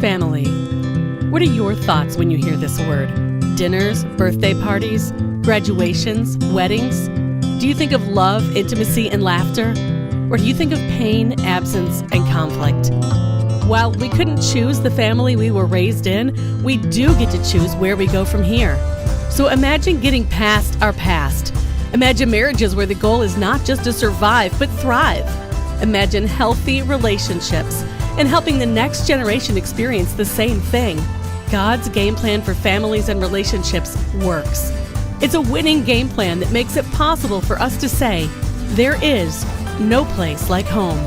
Family. What are your thoughts when you hear this word? Dinners, birthday parties, graduations, weddings? Do you think of love, intimacy, and laughter? Or do you think of pain, absence, and conflict? While we couldn't choose the family we were raised in, we do get to choose where we go from here. So imagine getting past our past. Imagine marriages where the goal is not just to survive, but thrive. Imagine healthy relationships and helping the next generation experience the same thing. God's game plan for families and relationships works. It's a winning game plan that makes it possible for us to say, there is no place like home.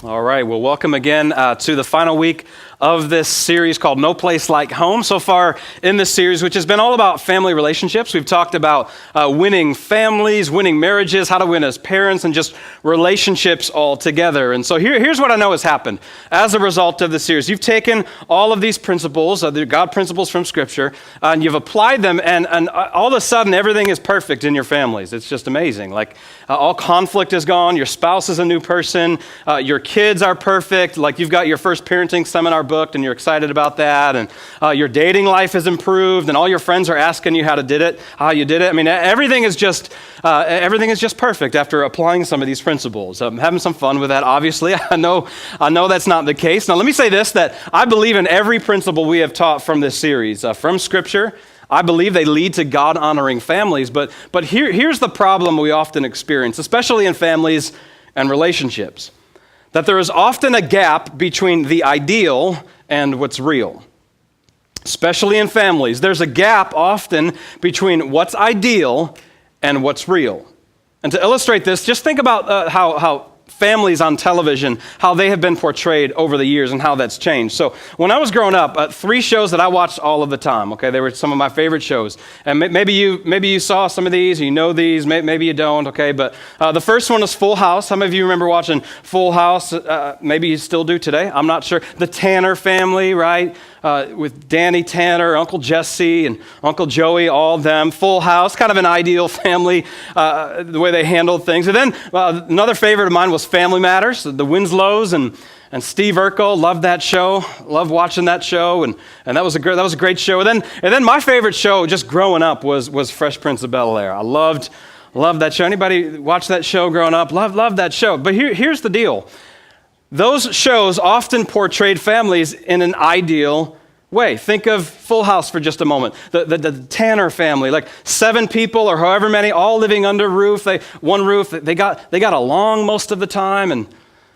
All right, well, welcome again to the final week of this series called No Place Like Home. So far in this series, which has been all about family relationships, we've talked about winning families, winning marriages, how to win as parents, and just relationships all together. And so here's what I know has happened as a result of the series. You've taken all of these principles, the God principles from Scripture, and you've applied them, and all of a sudden everything is perfect in your families. It's just amazing. Like all conflict is gone, your spouse is a new person, your kids are perfect, like you've got your first parenting seminar booked and you're excited about that, and your dating life has improved, and all your friends are asking you how you did it. I mean, everything is just perfect after applying some of these principles. I'm having some fun with that, obviously. I know that's not the case. Now, let me say this, that I believe in every principle we have taught from this series, from Scripture. I believe they lead to God-honoring families, but here's the problem we often experience, especially in families and relationships, that there is often a gap between the ideal and what's real. Especially in families, there's a gap often between what's ideal and what's real. And to illustrate this, just think about how families on television, how they have been portrayed over the years and how that's changed. So when I was growing up, 3 shows that I watched all of the time, okay, they were some of my favorite shows. And maybe you saw some of these, you know these, maybe you don't, okay, but the first one is Full House. How many of you remember watching Full House? Maybe you still do today, I'm not sure. The Tanner family, right? With Danny Tanner, Uncle Jesse, and Uncle Joey, all of them. Full House, kind of an ideal family, the way they handled things. And then another favorite of mine was Family Matters, the Winslows and Steve Urkel. Loved that show. Loved watching that show, and that was a great show. And then my favorite show, just growing up, was Fresh Prince of Bel-Air. I loved that show. Anybody watch that show growing up? Loved that show. But here's the deal. Those shows often portrayed families in an ideal way. Think of Full House for just a moment. The Tanner family, like 7 people or however many, all living under one roof. They got along most of the time, and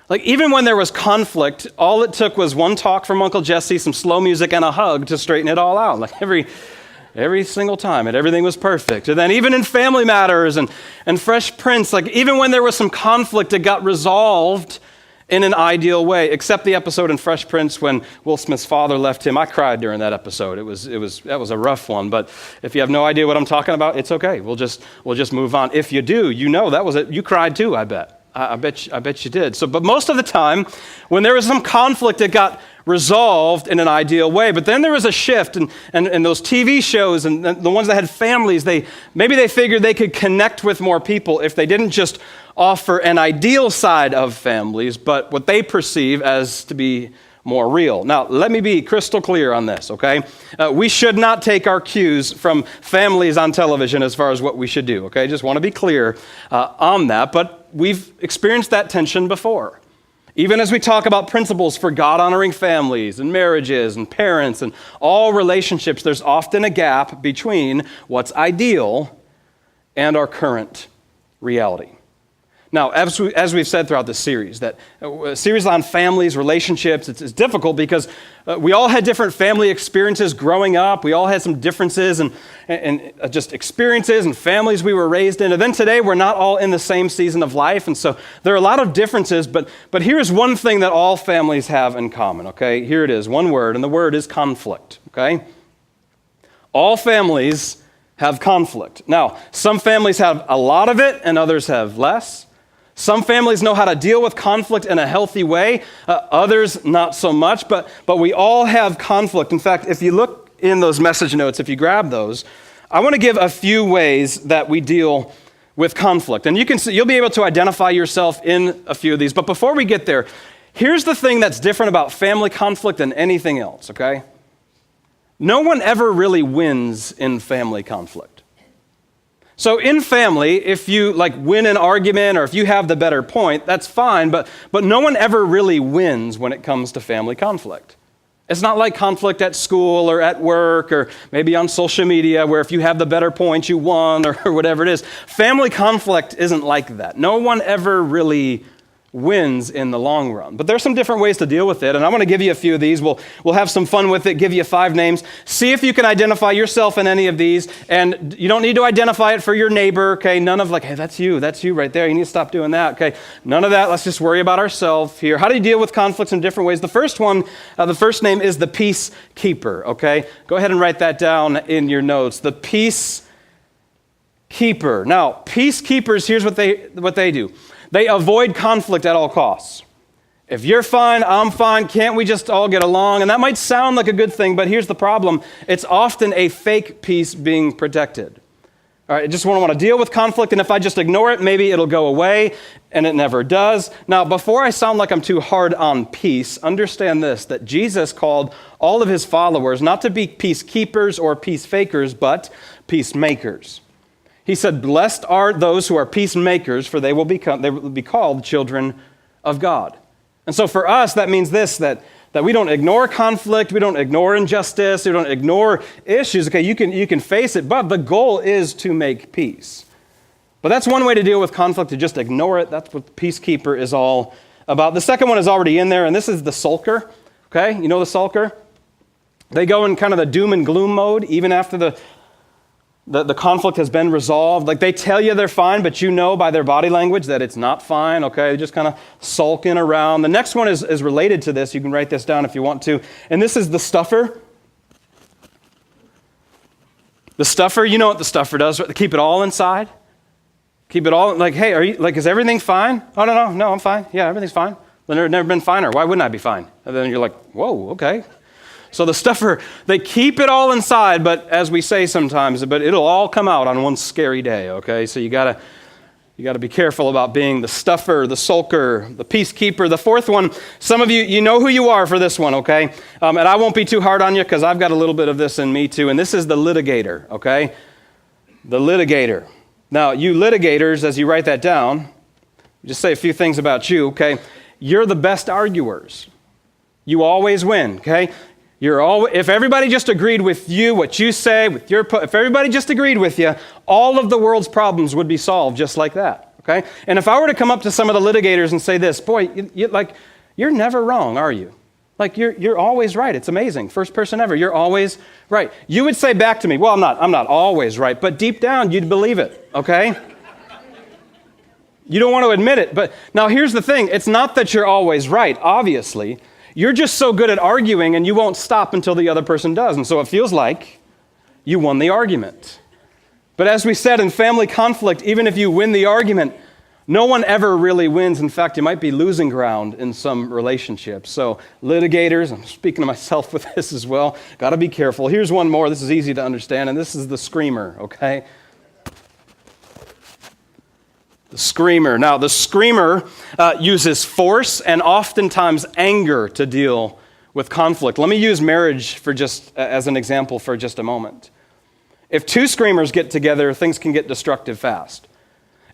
like even when there was conflict, all it took was one talk from Uncle Jesse, some slow music, and a hug to straighten it all out. Like every single time, and everything was perfect. And then even in Family Matters and Fresh Prince, like even when there was some conflict, it got resolved in an ideal way, except the episode in Fresh Prince when Will Smith's father left him. I cried during that episode. That was a rough one, but if you have no idea what I'm talking about, it's okay. We'll just move on. If you do, you know that was it. You cried too, I bet. I bet you did. So, but most of the time, when there was some conflict, it got resolved in an ideal way. But then there was a shift, and those TV shows and the ones that had families, maybe they figured they could connect with more people if they didn't just offer an ideal side of families, but what they perceive as to be more real. Now, let me be crystal clear on this, okay? We should not take our cues from families on television as far as what we should do, okay? Just want to be clear on that, but we've experienced that tension before. Even as we talk about principles for God-honoring families and marriages and parents and all relationships, there's often a gap between what's ideal and our current reality. Now, as we've said throughout this series, that a series on families, relationships, it's difficult because we all had different family experiences growing up. We all had some differences and just experiences and families we were raised in. And then today, we're not all in the same season of life. And so there are a lot of differences, but here's one thing that all families have in common, okay? Here it is, one word, and the word is conflict, okay? All families have conflict. Now, some families have a lot of it and others have less. Some families know how to deal with conflict in a healthy way, others not so much, but we all have conflict. In fact, if you look in those message notes, if you grab those, I want to give a few ways that we deal with conflict. And you'll be able to identify yourself in a few of these. But before we get there, here's the thing that's different about family conflict than anything else, okay? No one ever really wins in family conflict. So in family, if you win an argument or if you have the better point, that's fine, but no one ever really wins when it comes to family conflict. It's not like conflict at school or at work or maybe on social media where if you have the better point, you won or whatever it is. Family conflict isn't like that. No one ever really wins in the long run. But there's some different ways to deal with it, and I'm going to give you a few of these. We'll have some fun with it, give you 5 names. See if you can identify yourself in any of these, and you don't need to identify it for your neighbor, okay? None of hey, that's you right there. You need to stop doing that, okay? None of that. Let's just worry about ourselves here. How do you deal with conflicts in different ways? The first one, the first name is the peacekeeper, okay? Go ahead and write that down in your notes. The peacekeeper. Now, peacekeepers, here's what they do. They avoid conflict at all costs. If you're fine, I'm fine, can't we just all get along? And that might sound like a good thing, but here's the problem. It's often a fake peace being protected. All right, I just want to deal with conflict, and if I just ignore it, maybe it'll go away, and it never does. Now, before I sound like I'm too hard on peace, understand this, that Jesus called all of his followers not to be peacekeepers or peace fakers, but peacemakers. He said, blessed are those who are peacemakers, for they will be called children of God. And so for us, that means this, that we don't ignore conflict, we don't ignore injustice, we don't ignore issues. Okay, you can face it, but the goal is to make peace. But that's one way to deal with conflict, to just ignore it. That's what the peacekeeper is all about. The second one is already in there, and this is the sulker. Okay, you know the sulker? They go in kind of the doom and gloom mode, even after the conflict has been resolved. They tell you they're fine, but you know by their body language that it's not fine, okay? They're just kind of sulking around. The next one is related to this. You can write this down if you want to. And this is the stuffer. The stuffer, you know what the stuffer does. Right? They keep it all inside. Keep it all, hey, are you, is everything fine? Oh, no, I'm fine. Yeah, everything's fine. I've never been finer. Why wouldn't I be fine? And then you're like, whoa, okay. So the stuffer, they keep it all inside, but as we say sometimes, but it'll all come out on one scary day, okay? So you gotta be careful about being the stuffer, the sulker, the peacekeeper. The fourth one, some of you know who you are for this one, okay? And I won't be too hard on you because I've got a little bit of this in me too, and this is the litigator, okay? The litigator. Now, you litigators, as you write that down, just say a few things about you, okay? You're the best arguers. You always win, okay? If everybody just agreed with you, what you say, if everybody just agreed with you, all of the world's problems would be solved just like that, okay? And if I were to come up to some of the litigators and say this, boy, you're never wrong, are you? You're always right. It's amazing. First person ever. You're always right. You would say back to me, well, I'm not always right, but deep down you'd believe it, okay? You don't want to admit it, but now here's the thing. It's not that you're always right, obviously. You're just so good at arguing and you won't stop until the other person does. And so it feels like you won the argument. But as we said in family conflict, even if you win the argument, no one ever really wins. In fact, you might be losing ground in some relationships. So litigators, I'm speaking to myself with this as well, got to be careful. Here's one more. This is easy to understand, and this is the screamer, okay? The screamer. Now, the screamer uses force and oftentimes anger to deal with conflict. Let me use marriage as an example for just a moment. If 2 screamers get together, things can get destructive fast.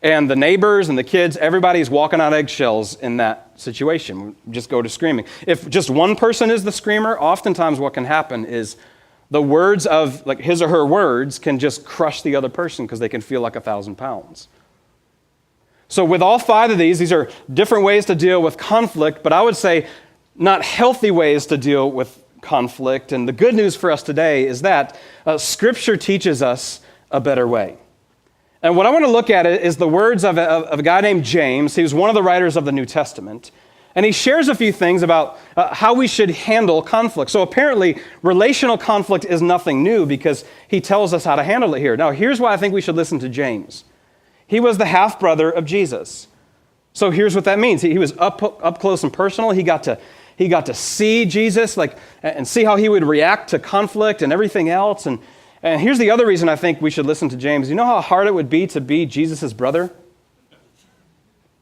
And the neighbors and the kids, everybody's walking on eggshells in that situation. Just go to screaming. If just one person is the screamer, oftentimes what can happen is the words of his or her words can just crush the other person because they can feel like 1,000 pounds. So with all 5 of these are different ways to deal with conflict, but I would say not healthy ways to deal with conflict. And the good news for us today is that Scripture teaches us a better way. And what I want to look at is the words of a guy named James. He was one of the writers of the New Testament. And he shares a few things about how we should handle conflict. So apparently, relational conflict is nothing new because he tells us how to handle it here. Now, here's why I think we should listen to James. He was the half-brother of Jesus. So here's what that means. He was up close and personal. He got to see Jesus and see how he would react to conflict and everything else. And And here's the other reason I think we should listen to James. You know how hard it would be to be Jesus' brother?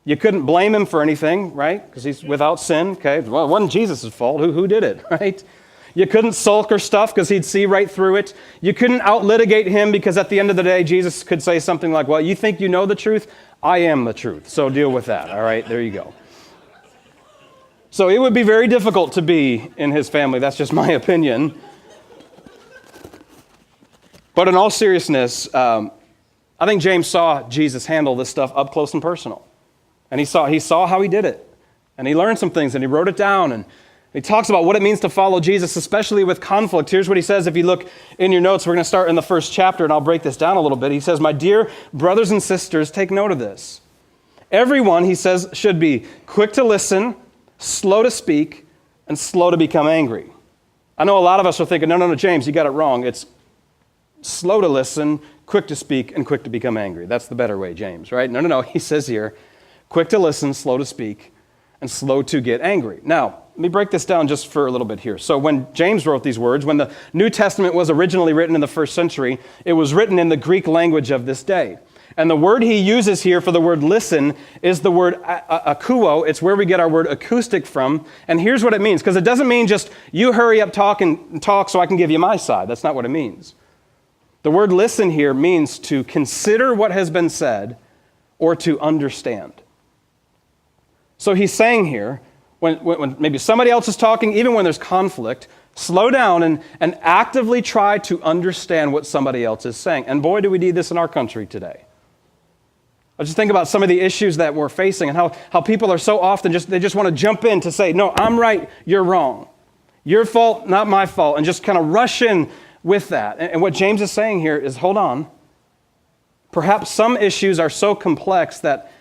You couldn't blame him for anything, right? Because he's without sin. Okay, well, it wasn't Jesus' fault. Who did it, right? You couldn't sulk or stuff because he'd see right through it. You couldn't out-litigate him because at the end of the day, Jesus could say something like, well, you think you know the truth? I am the truth, so deal with that. All right, there you go. So it would be very difficult to be in his family. That's just my opinion. But in all seriousness, I think James saw Jesus handle this stuff up close and personal. And he saw how he did it. And he learned some things and he wrote it down. And he talks about what it means to follow Jesus, especially with conflict. Here's what he says. If you look in your notes, we're going to start in the first chapter, and I'll break this down a little bit. He says, my dear brothers and sisters, take note of this. Everyone, he says, should be quick to listen, slow to speak, and slow to become angry. I know a lot of us are thinking, no, James, you got it wrong. It's slow to listen, quick to speak, and quick to become angry. That's the better way, James, right? No. He says here, quick to listen, slow to speak, and slow to get angry. Now, let me break this down just for a little bit here. So when James wrote these words, when the New Testament was originally written in the first century, it was written in the Greek language of this day. And the word he uses here for the word listen is the word akouo. It's where we get our word acoustic from. And here's what it means, because it doesn't mean just you hurry up, talk so I can give you my side. That's not what it means. The word listen here means to consider what has been said or to understand. So he's saying here, when maybe somebody else is talking, even when there's conflict, slow down and actively try to understand what somebody else is saying. And boy, do we need this in our country today. I just think about some of the issues that we're facing and how people are so often they just want to jump in to say, no, I'm right, you're wrong. Your fault, not my fault, and just kind of rush in with that. And what James is saying here is, hold on. Perhaps some issues are so complex that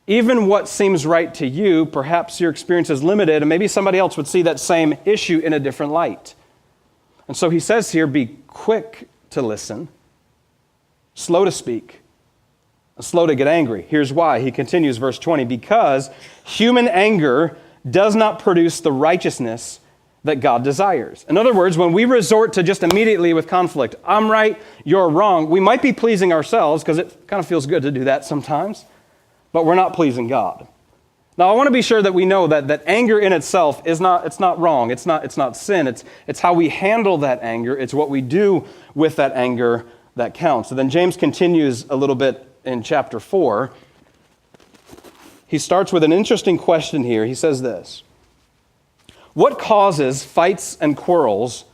even what seems right to you, perhaps your experience is limited, and maybe somebody else would see that same issue in a different light. And so he says here, be quick to listen, slow to speak, and slow to get angry. Here's why. He continues, verse 20, because human anger does not produce the righteousness that God desires. In other words, when we resort to just immediately with conflict, I'm right, you're wrong, we might be pleasing ourselves because it kind of feels good to do that sometimes, but we're not pleasing God. Now, I want to be sure that we know that anger in itself it's not wrong. It's not sin. It's how we handle that anger. It's what we do with that anger that counts. So then James continues a little bit in chapter 4. He starts with an interesting question here. He says this: what causes fights and quarrels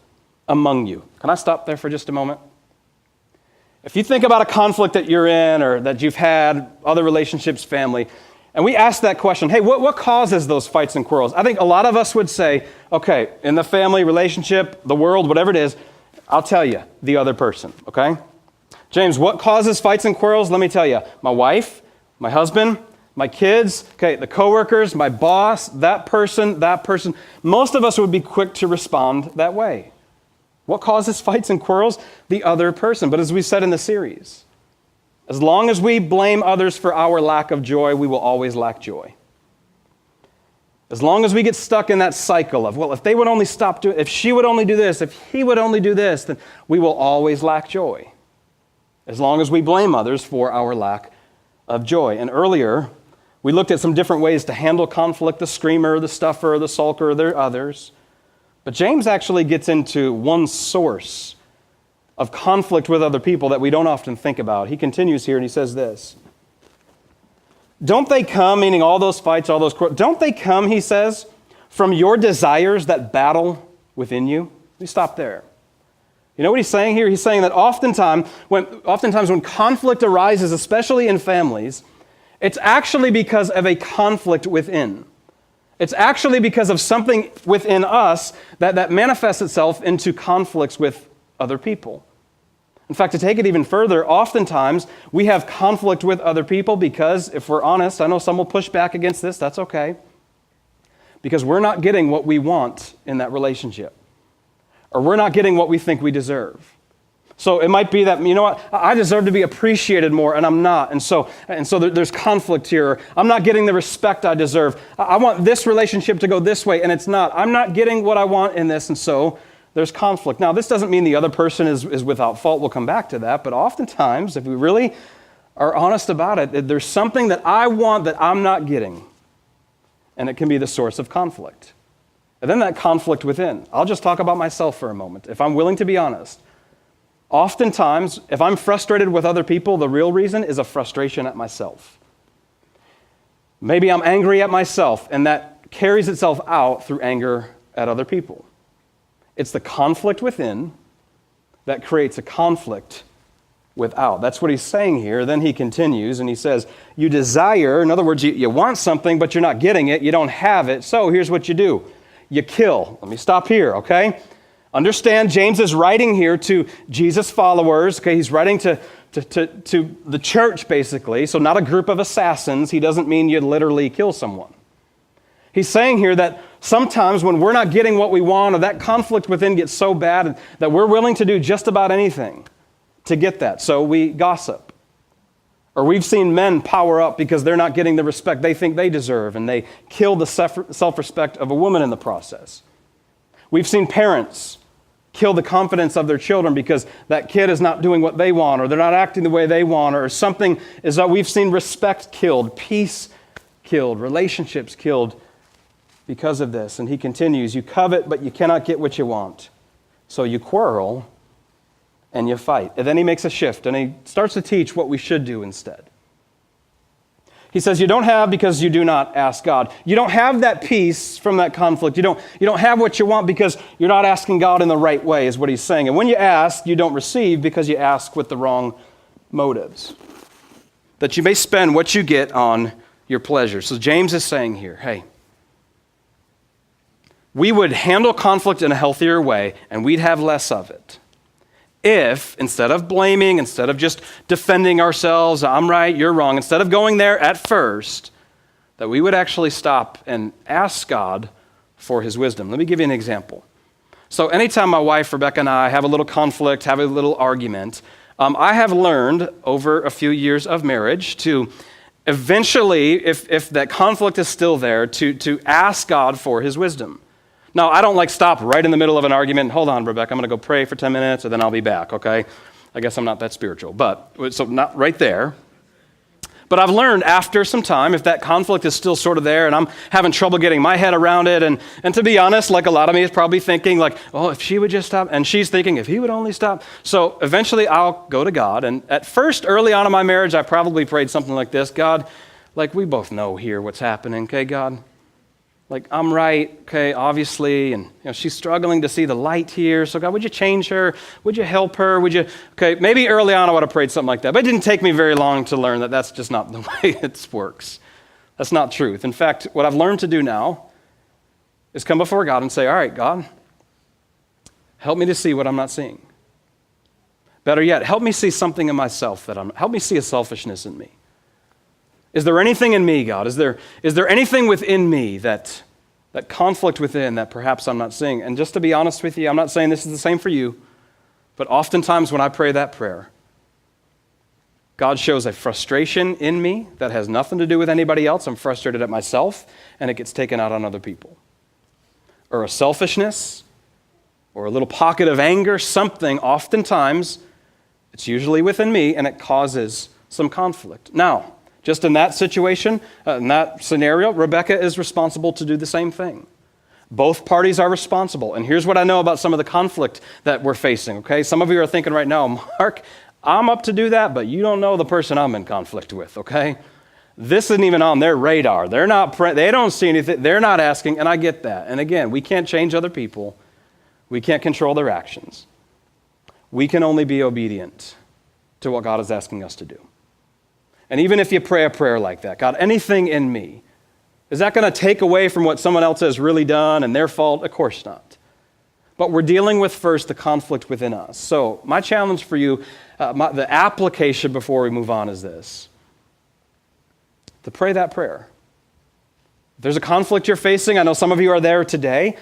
among you? Can I stop there for just a moment? If you think about a conflict that you're in or that you've had, other relationships, family, and we ask that question, hey, what causes those fights and quarrels? I think a lot of us would say, okay, in the family, relationship, the world, whatever it is, I'll tell you, the other person, okay? James, what causes fights and quarrels? Let me tell you, my wife, my husband, my kids, okay, the coworkers, my boss, that person. Most of us would be quick to respond that way. What causes fights and quarrels? The other person. But as we said in the series, as long as we blame others for our lack of joy, we will always lack joy. As long as we get stuck in that cycle of, well, if they would only stop doing, if she would only do this, if he would only do this, then we will always lack joy. As long as we blame others for our lack of joy. And earlier, we looked at some different ways to handle conflict, the screamer, the stuffer, the sulker, there are others. But James actually gets into one source of conflict with other people that we don't often think about. He continues here and he says this: don't they come, meaning all those fights, all those quarrels, don't they come, he says, from your desires that battle within you? Let me stop there. You know what he's saying here? He's saying that oftentimes when conflict arises, especially in families, it's actually because of a conflict within. It's actually because of something within us that manifests itself into conflicts with other people. In fact, to take it even further, oftentimes we have conflict with other people because, if we're honest, I know some will push back against this, that's okay, because we're not getting what we want in that relationship, or we're not getting what we think we deserve. So it might be that, you know what, I deserve to be appreciated more, and I'm not. And so there's conflict here. I'm not getting the respect I deserve. I want this relationship to go this way, and it's not. I'm not getting what I want in this, and so there's conflict. Now, this doesn't mean the other person is without fault. We'll come back to that. But oftentimes, if we really are honest about it, there's something that I want that I'm not getting. And it can be the source of conflict. And then that conflict within. I'll just talk about myself for a moment. If I'm willing to be honest, oftentimes, if I'm frustrated with other people, the real reason is a frustration at myself. Maybe I'm angry at myself, and that carries itself out through anger at other people. It's the conflict within that creates a conflict without. That's what he's saying here. Then he continues, and he says, you desire, in other words, you want something, but you're not getting it, you don't have it, so here's what you do. You kill. Let me stop here, okay? Understand, James is writing here to Jesus' followers, okay? He's writing to the church, basically, so not a group of assassins. He doesn't mean you literally kill someone. He's saying here that sometimes when we're not getting what we want, or that conflict within gets so bad that we're willing to do just about anything to get that. So we gossip. Or we've seen men power up because they're not getting the respect they think they deserve, and they kill the self-respect of a woman in the process. We've seen parents kill the confidence of their children because that kid is not doing what they want, or they're not acting the way they want, or something is that we've seen respect killed, peace killed, relationships killed because of this. And he continues, you covet, but you cannot get what you want. So you quarrel and you fight. And then he makes a shift, and he starts to teach what we should do instead. He says, you don't have because you do not ask God. You don't have that peace from that conflict. You don't have what you want because you're not asking God in the right way, is what he's saying. And when you ask, you don't receive because you ask with the wrong motives. That you may spend what you get on your pleasure. So James is saying here, hey, we would handle conflict in a healthier way, and we'd have less of it. If, instead of blaming, instead of just defending ourselves, I'm right, you're wrong, instead of going there at first, that we would actually stop and ask God for his wisdom. Let me give you an example. So anytime my wife, Rebecca, and I have a little conflict, have a little argument, I have learned over a few years of marriage to eventually, if that conflict is still there, to ask God for his wisdom. Now, I don't stop right in the middle of an argument. Hold on, Rebecca, I'm going to go pray for 10 minutes, and then I'll be back, okay? I guess I'm not that spiritual, so not right there. But I've learned after some time, if that conflict is still sort of there and I'm having trouble getting my head around it, and to be honest, a lot of me is probably thinking oh, if she would just stop, and she's thinking, if he would only stop. So eventually I'll go to God, and at first, early on in my marriage, I probably prayed something like this, God, we both know here what's happening, okay, God? I'm right, okay, obviously, and she's struggling to see the light here, so God, would you change her? Would you help her? Okay, maybe early on I would have prayed something like that, but it didn't take me very long to learn that that's just not the way it works. That's not truth. In fact, what I've learned to do now is come before God and say, all right, God, help me to see what I'm not seeing. Better yet, help me see something in myself help me see a selfishness in me. Is there anything in me, God? Is there anything within me that conflict within that perhaps I'm not seeing? And just to be honest with you, I'm not saying this is the same for you, but oftentimes when I pray that prayer, God shows a frustration in me that has nothing to do with anybody else. I'm frustrated at myself, and it gets taken out on other people. Or a selfishness, or a little pocket of anger, something, oftentimes, it's usually within me, and it causes some conflict. Now, just in that situation, in that scenario, Rebecca is responsible to do the same thing. Both parties are responsible. And here's what I know about some of the conflict that we're facing, okay? Some of you are thinking right now, Mark, I'm up to do that, but you don't know the person I'm in conflict with, okay? This isn't even on their radar. They don't see anything. They're not asking, and I get that. And again, we can't change other people. We can't control their actions. We can only be obedient to what God is asking us to do. And even if you pray a prayer like that, God, anything in me, is that going to take away from what someone else has really done and their fault? Of course not. But we're dealing with first the conflict within us. So my challenge for you, the application before we move on is this. To pray that prayer. If there's a conflict you're facing, I know some of you are there today.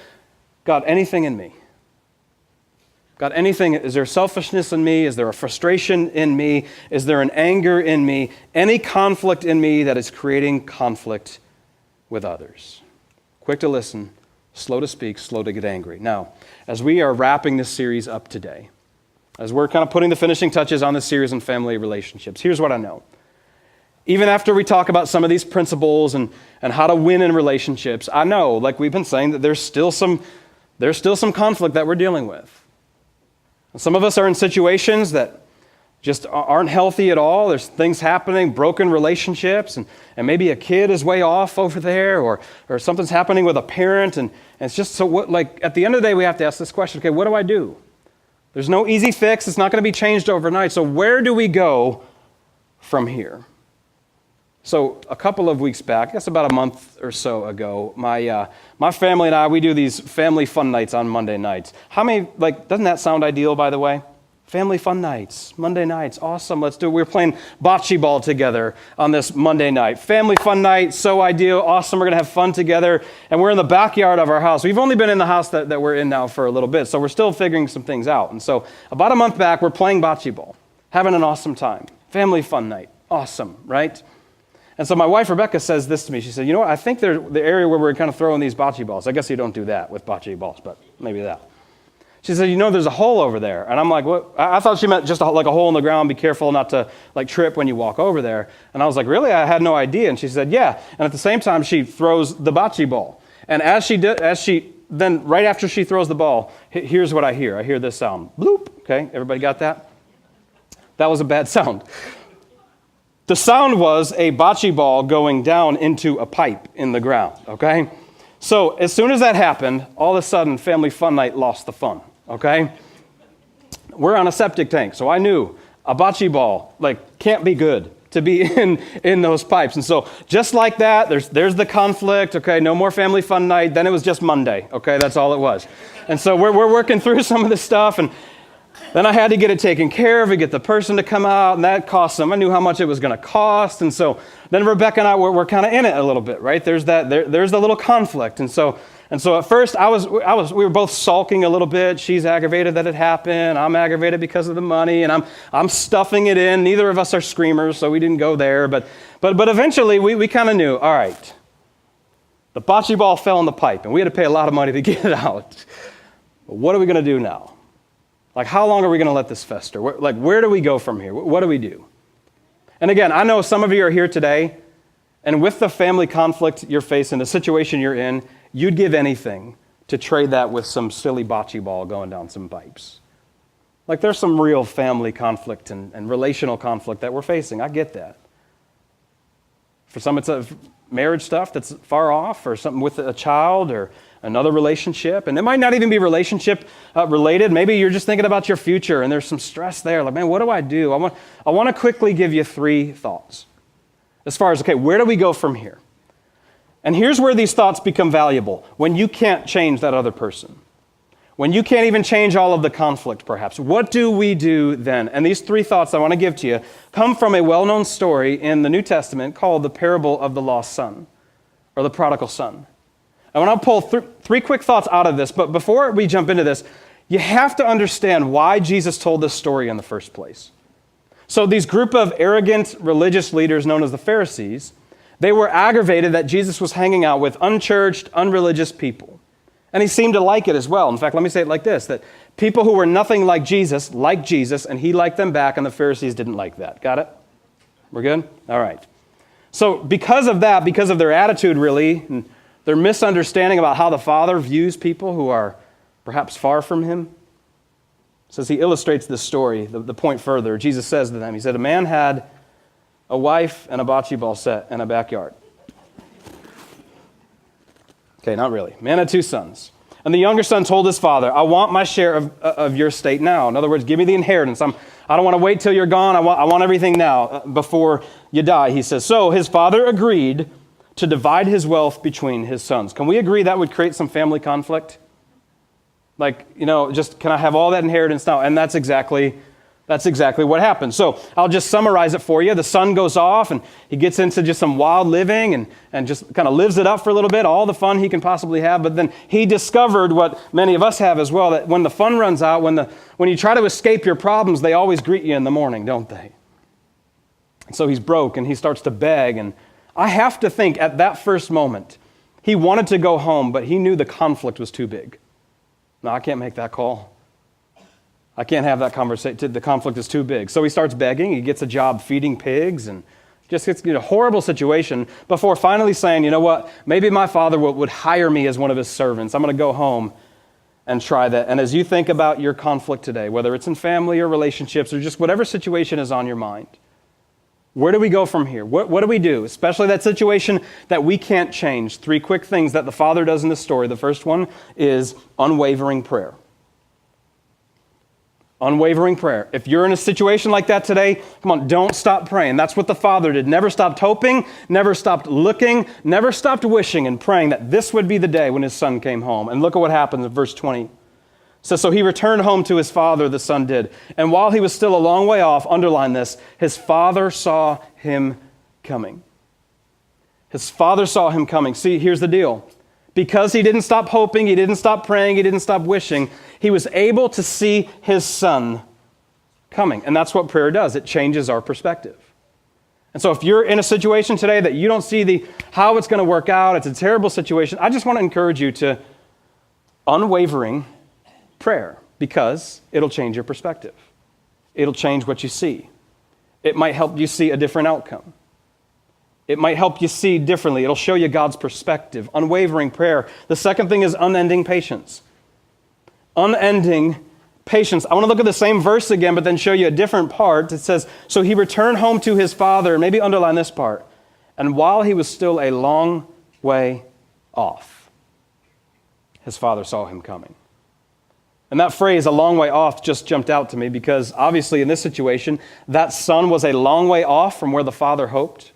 God, anything in me. God, anything, is there selfishness in me? Is there a frustration in me? Is there an anger in me? Any conflict in me that is creating conflict with others? Quick to listen, slow to speak, slow to get angry. Now, as we are wrapping this series up today, as we're kind of putting the finishing touches on this series on family relationships, here's what I know. Even after we talk about some of these principles and how to win in relationships, I know, like we've been saying, that there's still some conflict that we're dealing with. And some of us are in situations that just aren't healthy at all. There's things happening, broken relationships, and maybe a kid is way off over there, or something's happening with a parent, and it's just so what, like at the end of the day, we have to ask this question, okay, what do I do? There's no easy fix. It's not going to be changed overnight. So where do we go from here? So a couple of weeks back, I guess about a month or so ago, my family and I, we do these family fun nights on Monday nights. How many, doesn't that sound ideal, by the way? Family fun nights, Monday nights, awesome, let's do it. We're playing bocce ball together on this Monday night. Family fun night, so ideal, awesome, we're going to have fun together. And we're in the backyard of our house. We've only been in the house that we're in now for a little bit, so we're still figuring some things out. And so about a month back, we're playing bocce ball, having an awesome time. Family fun night, awesome, right? And so my wife, Rebecca, says this to me. She said, you know what, I think the area where we're kind of throwing these bocce balls, I guess you don't do that with bocce balls, but maybe that. She said, you know, there's a hole over there. And I'm like, what? I thought she meant just a hole in the ground. Be careful not to trip when you walk over there. And I was like, really? I had no idea. And she said, yeah. And at the same time, she throws the bocce ball. And then right after she throws the ball, here's what I hear. I hear this sound. Bloop. Okay, everybody got that? That was a bad sound. The sound was a bocce ball going down into a pipe in the ground, okay? So as soon as that happened, all of a sudden, family fun night lost the fun. Okay? We're on a septic tank, so I knew a bocce ball, can't be good to be in those pipes. And so just like that, there's the conflict, okay, no more family fun night. Then it was just Monday, okay? That's all it was. And so we're working through some of this stuff, and then I had to get it taken care of and get the person to come out, and that cost them. I knew how much it was going to cost, and so then Rebecca and I were kind of in it a little bit, right? There's the little conflict, and so at first we were both sulking a little bit. She's aggravated that it happened. I'm aggravated because of the money, and I'm stuffing it in. Neither of us are screamers, so we didn't go there. But eventually we kind of knew. All right, the bocce ball fell in the pipe, and we had to pay a lot of money to get it out. But what are we going to do now? How long are we going to let this fester? Where do we go from here? What do we do? And again, I know some of you are here today, and with the family conflict you're facing, the situation you're in, you'd give anything to trade that with some silly bocce ball going down some pipes. There's some real family conflict and relational conflict that we're facing. I get that. For some, it's a marriage stuff that's far off, or something with a child, or another relationship. And it might not even be relationship related. Maybe you're just thinking about your future, and there's some stress there. Man, what do I do? I want to quickly give you 3 thoughts. As far as, okay, where do we go from here? And here's where these thoughts become valuable. When you can't change that other person. When you can't even change all of the conflict, perhaps. What do we do then? And these 3 thoughts I want to give to you come from a well-known story in the New Testament called the parable of the lost son, or the prodigal son. I want to pull 3 quick thoughts out of this, but before we jump into this, you have to understand why Jesus told this story in the first place. So these group of arrogant religious leaders known as the Pharisees, they were aggravated that Jesus was hanging out with unchurched, unreligious people. And he seemed to like it as well. In fact, let me say it like this, that people who were nothing like Jesus, and he liked them back, and the Pharisees didn't like that. Got it? We're good? All right. So because of that, because of their attitude really, and their misunderstanding about how the Father views people who are perhaps far from him, says he illustrates this story, the point further. Jesus says to them, he said, a man had a wife and a bocce ball set in a backyard. Okay, not really. Man had 2 sons. And the younger son told his father, I want my share of your estate now. In other words, give me the inheritance. I don't want to wait till you're gone. I want everything now before you die, he says. So his father agreed to divide his wealth between his sons. Can we agree that would create some family conflict? Just can I have all that inheritance now? And that's exactly what happened. So I'll just summarize it for you. The son goes off and he gets into just some wild living and just kind of lives it up for a little bit, all the fun he can possibly have. But then he discovered what many of us have as well, that when the fun runs out, when you try to escape your problems, they always greet you in the morning, don't they? And so he's broke and he starts to beg. And I have to think at that first moment, He wanted to go home, but he knew the conflict was too big. No, I can't make that call. I can't have that conversation. The conflict is too big. So he starts begging. He gets a job feeding pigs and just gets in a horrible situation before finally saying, you know what, maybe my father would hire me as one of his servants. I'm going to go home and try that. And as you think about your conflict today, whether it's in family or relationships or just whatever situation is on your mind, where do we go from here? What do we do? Especially that situation that we can't change. 3 quick things that the father does in this story. The first one is unwavering prayer. Unwavering prayer. If you're in a situation like that today, come on, don't stop praying. That's what the father did. Never stopped hoping, never stopped looking, never stopped wishing and praying that this would be the day when his son came home. And look at what happens in verse 20. It says, so he returned home to his father, the son did. And while he was still a long way off, underline this, his father saw him coming. His father saw him coming. See, here's the deal. Because he didn't stop hoping, he didn't stop praying, he didn't stop wishing, he was able to see his son coming. And that's what prayer does. It changes our perspective. And so if you're in a situation today that you don't see how it's going to work out, it's a terrible situation, I just want to encourage you to unwavering prayer, because it'll change your perspective. It'll change what you see. It might help you see a different outcome. It might help you see differently. It'll show you God's perspective. Unwavering prayer. The second thing is unending patience. Unending patience. I want to look at the same verse again, but then show you a different part. It says, so he returned home to his father. Maybe underline this part. And while he was still a long way off, his father saw him coming. And that phrase, a long way off, just jumped out to me because obviously in this situation, that son was a long way off from where the father hoped.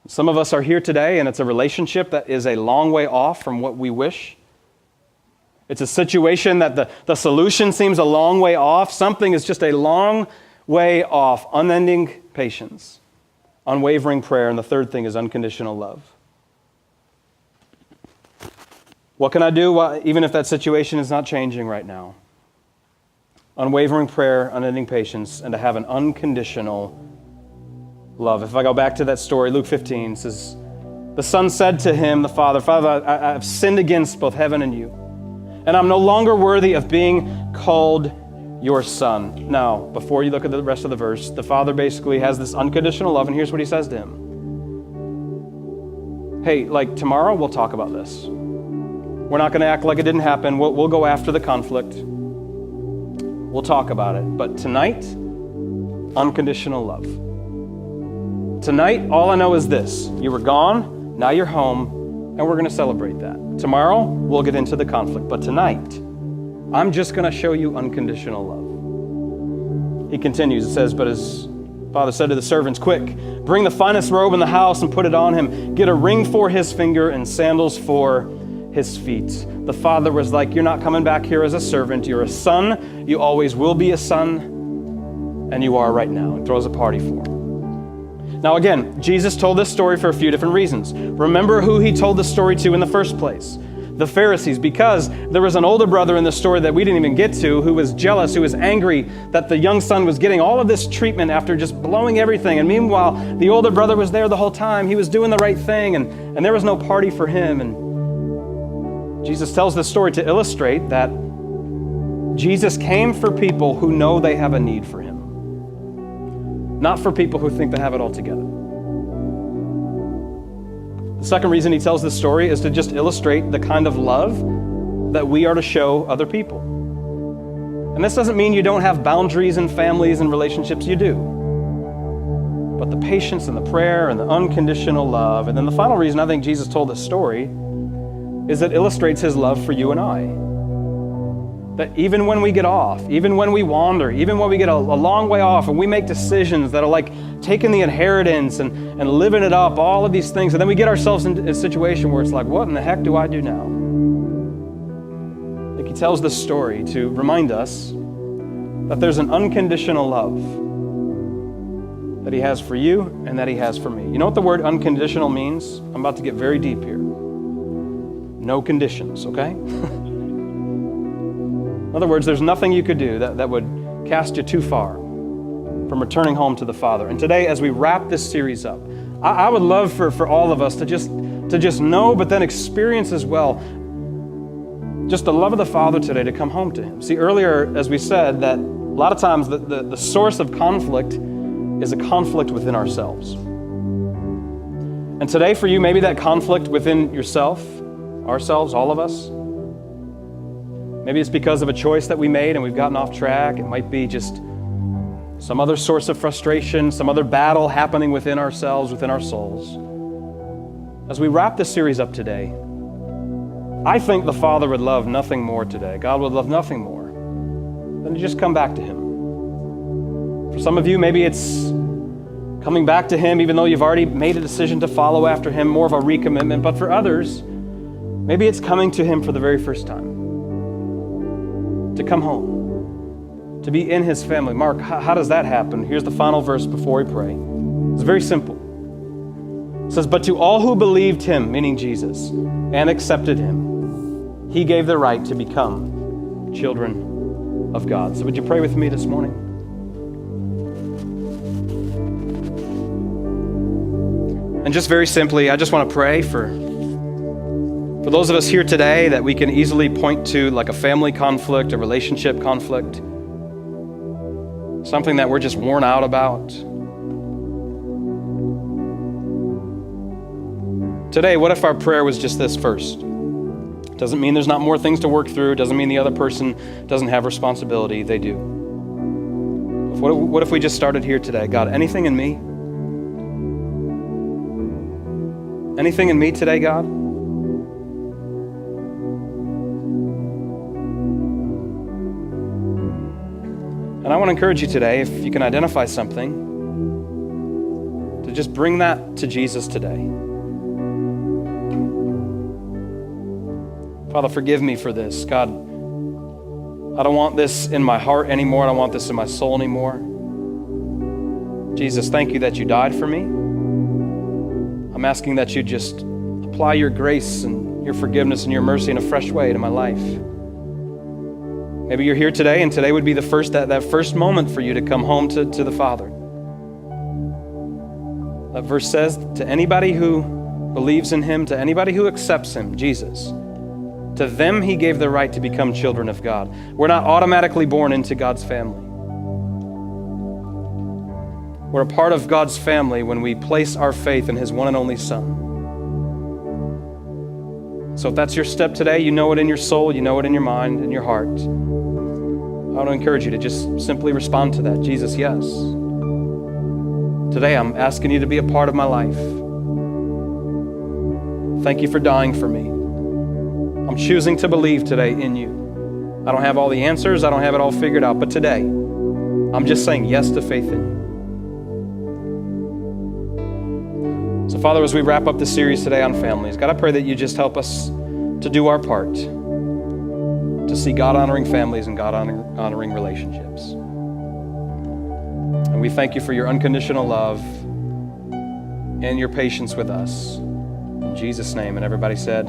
Some of us are here today, and it's a relationship that is a long way off from what we wish. It's a situation that the solution seems a long way off. Something is just a long way off. Unending patience, unwavering prayer, and the third thing is unconditional love. What can I do even if that situation is not changing right now? Unwavering prayer, unending patience, and to have an unconditional love. If I go back to that story, Luke 15 says, the son said to him, the father, I've sinned against both heaven and you, and I'm no longer worthy of being called your son. Now, before you look at the rest of the verse, the father basically has this unconditional love, and here's what he says to him. Hey, tomorrow we'll talk about this. We're not going to act like it didn't happen. We'll go after the conflict. We'll talk about it. But tonight, unconditional love. Tonight, all I know is this. You were gone, now you're home, and we're going to celebrate that. Tomorrow, we'll get into the conflict. But tonight, I'm just going to show you unconditional love. He continues, it says, but his father said to the servants, quick, bring the finest robe in the house and put it on him. Get a ring for his finger and sandals for his feet. The father was like, you're not coming back here as a servant. You're a son. You always will be a son. And you are right now. And throws a party for him. Now again, Jesus told this story for a few different reasons. Remember who he told the story to in the first place. The Pharisees, because there was an older brother in the story that we didn't even get to who was jealous, who was angry that the young son was getting all of this treatment after just blowing everything. And meanwhile, the older brother was there the whole time. He was doing the right thing and there was no party for him. And Jesus tells this story to illustrate that Jesus came for people who know they have a need for him. Not for people who think they have it all together. The second reason he tells this story is to just illustrate the kind of love that we are to show other people. And this doesn't mean you don't have boundaries in families and relationships, you do. But the patience and the prayer and the unconditional love. And then the final reason I think Jesus told this story is it illustrates his love for you and I. That even when we get off, even when we wander, even when we get a long way off and we make decisions that are like taking the inheritance and living it up, all of these things, and then we get ourselves in a situation where it's like, what in the heck do I do now? I think he tells this story to remind us that there's an unconditional love that he has for you and that he has for me. You know what the word unconditional means? I'm about to get very deep here. No conditions, okay? In other words, there's nothing you could do that would cast you too far from returning home to the Father. And today, as we wrap this series up, I would love for all of us to just to just know, but then experience as well, just the love of the Father today, to come home to him. See, earlier, as we said, that a lot of times the source of conflict is a conflict within ourselves. And today for you, maybe that conflict within yourself, ourselves, all of us, maybe it's because of a choice that we made and we've gotten off track. It might be just some other source of frustration, some other battle happening within ourselves, within our souls. As we wrap this series up today, I think the Father would love nothing more today. God would love nothing more than to just come back to him. For some of you, maybe it's coming back to him even though you've already made a decision to follow after him, more of a recommitment. But for others, maybe it's coming to him for the very first time. To come home, to be in his family. Mark, how does that happen? Here's the final verse before we pray. It's very simple. It says, but to all who believed him, meaning Jesus, and accepted him, he gave the right to become children of God. So would you pray with me this morning? And just very simply, I just want to pray for those of us here today that we can easily point to, like a family conflict, a relationship conflict, something that we're just worn out about. Today, what if our prayer was just this first? Doesn't mean there's not more things to work through. Doesn't mean the other person doesn't have responsibility. They do. What if we just started here today? God, anything in me? Anything in me today, God? And I want to encourage you today, if you can identify something, to just bring that to Jesus today. Father, forgive me for this. God, I don't want this in my heart anymore. I don't want this in my soul anymore. Jesus, thank you that you died for me. I'm asking that you just apply your grace and your forgiveness and your mercy in a fresh way to my life. Maybe you're here today, and today would be the that first moment for you to come home to the Father. That verse says, to anybody who believes in him, to anybody who accepts him, Jesus, to them he gave the right to become children of God. We're not automatically born into God's family. We're a part of God's family when we place our faith in his one and only Son. So if that's your step today, you know it in your soul, you know it in your mind, in your heart. I want to encourage you to just simply respond to that. Jesus, yes. Today I'm asking you to be a part of my life. Thank you for dying for me. I'm choosing to believe today in you. I don't have all the answers. I don't have it all figured out. But today, I'm just saying yes to faith in you. So, Father, as we wrap up this series today on families, God, I pray that you just help us to do our part to see God-honoring families and God-honoring relationships. And we thank you for your unconditional love and your patience with us. In Jesus' name, and everybody said,